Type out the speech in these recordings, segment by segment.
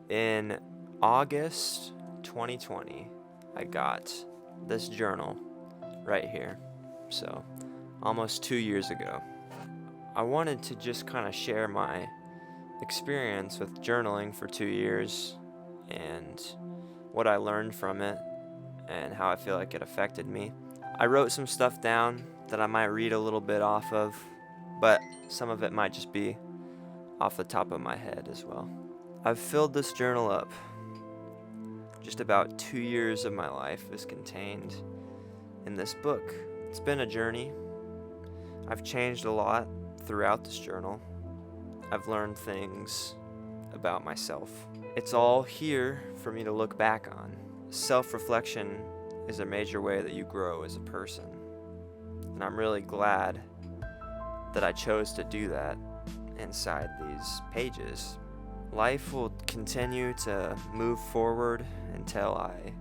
In August 2020, I got this journal right here. So, almost 2 years ago. I wanted to just kind of share my experience with journaling for 2 years and what I learned from it and how I feel like it affected me. I wrote some stuff down that I might read a little bit off of, but some of it might just be off the top of my head as well. I've filled this journal up. Just about 2 years of my life is contained in this book. It's been a journey. I've changed a lot throughout this journal. I've learned things about myself. It's all here for me to look back on. Self-reflection is a major way that you grow as a person. And I'm really glad that I chose to do that inside these pages. Life will continue to move forward until I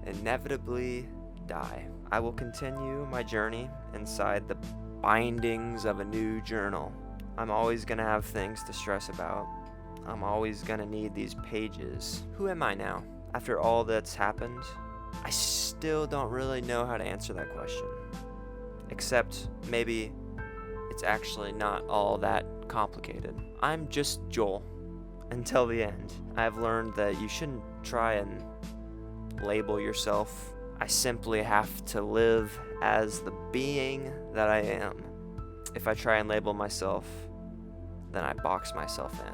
inevitably die. I will continue my journey inside the bindings of a new journal. I'm always gonna have things to stress about. I'm always gonna need these pages. Who am I now? After all that's happened, I still don't really know how to answer that question. Except maybe it's actually not all that complicated. I'm just Joel. Until the end. I've learned that you shouldn't try and label yourself. I simply have to live as the being that I am. If I try and label myself, then I box myself in.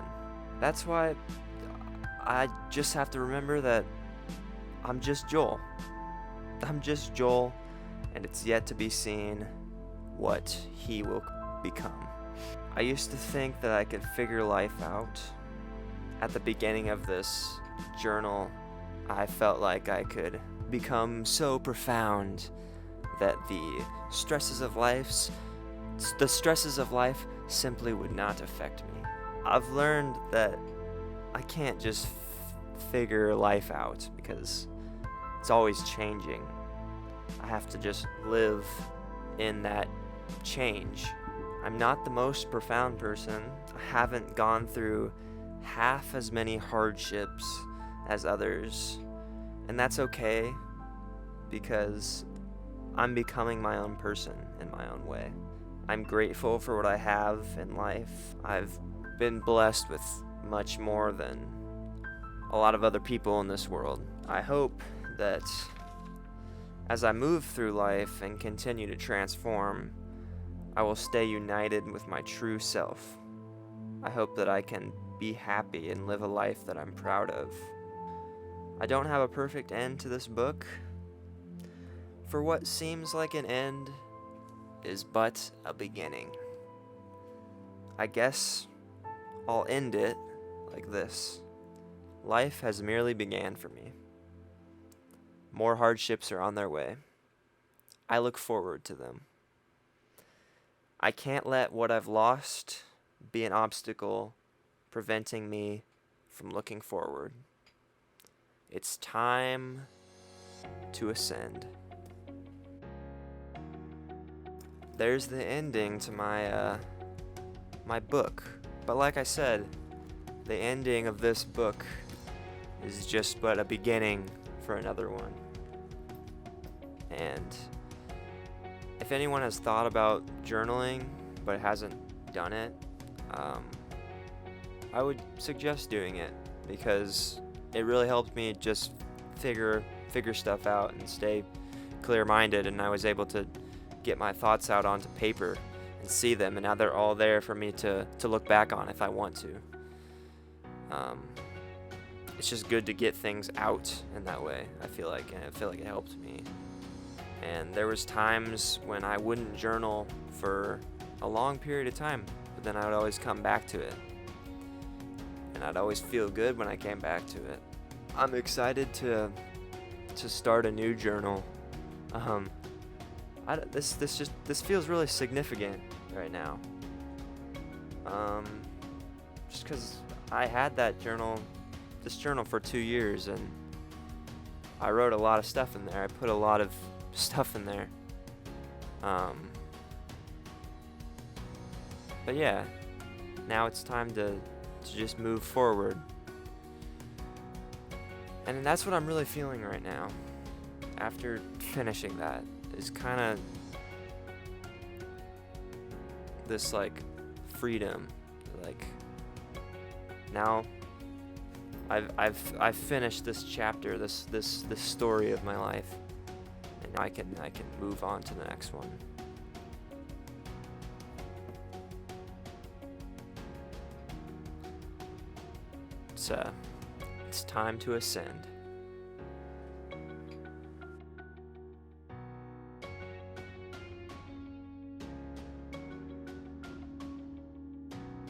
That's why I just have to remember that I'm just Joel. I'm just Joel, and it's yet to be seen what he will become. I used to think that I could figure life out. At the beginning of this journal, I felt like I could become so profound that the stresses of life simply would not affect me. I've learned that I can't just figure life out because it's always changing. I have to just live in that change. I'm not the most profound person. I haven't gone through half as many hardships as others, and that's okay because I'm becoming my own person in my own way. I'm grateful for what I have in life. I've been blessed with much more than a lot of other people in this world. I hope that as I move through life and continue to transform, I will stay united with my true self. I hope that I can be happy and live a life that I'm proud of. I don't have a perfect end to this book, for what seems like an end is but a beginning. I guess I'll end it like this. Life has merely began for me. More hardships are on their way. I look forward to them. I can't let what I've lost be an obstacle preventing me from looking forward. It's time to ascend. There's the ending to my book. But like I said, the ending of this book is just but a beginning for another one. And if anyone has thought about journaling but hasn't done it, I would suggest doing it because it really helped me just figure stuff out and stay clear-minded, and I was able to get my thoughts out onto paper and see them, and now they're all there for me to look back on if I want to. It's just good to get things out in that way, I feel like it helped me. And there was times when I wouldn't journal for a long period of time, but then I would always come back to it. And I'd always feel good when I came back to it. I'm excited to start a new journal. This feels really significant right now. Just because I had this journal for 2 years, and I wrote a lot of stuff in there. I put a lot of stuff in there. But yeah, now it's time to just move forward. And that's what I'm really feeling right now. After finishing that is kind of this like freedom, like now I've finished this chapter, this story of my life, and I can move on to the next one. It's time to ascend.